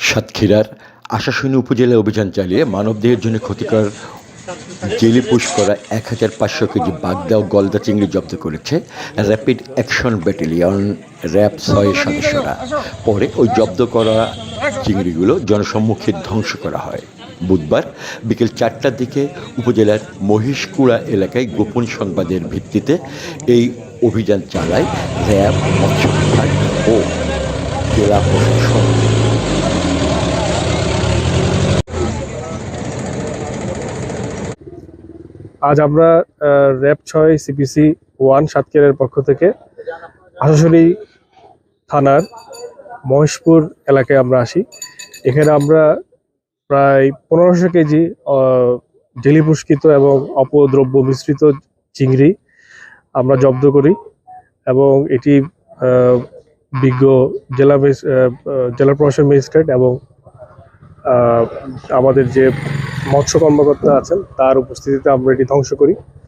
সাতক্ষীরার আশাশুনি উপজেলায় অভিযান চালিয়ে মানবদেহের জন্য ক্ষতিকর জেলিপুশ করা ১,৫০০ কেজি বাগদা ও গলদা চিংড়ি জব্দ করেছে র্যাপিড অ্যাকশন ব্যাটালিয়ন র্যাব-৬ সদস্যরা। পরে ওই জব্দ করা চিংড়িগুলো জনসম্মুখে ধ্বংস করা হয়। বুধবার বিকেল ৪টার দিকে উপজেলার মহিষকুড়া এলাকায় গোপন সংবাদের ভিত্তিতে এই অভিযান চালায় র্যাব, মৎস্য বিভাগ ও জেলা প্রশাসন। আজ আমরা র্যাব-৬ CPC-1 সাতক্ষীরার পক্ষ থেকে আশাশুনি থানার মহেশপুর এলাকায় আমরা আসি। এখানে আমরা প্রায় ১৫০০ কেজি জেলিপুষ্কৃত এবং অপদ্রব্য মিশ্রিত চিংড়ি আমরা জব্দ করি এবং এটি বিজ্ঞ জেলা প্রশাসন ম্যাজিস্ট্রেট এবং আমাদের যে মৎস্য কর্মকর্তা আছেন তার উপস্থিতিতে আমরা এটি ধ্বংস করি।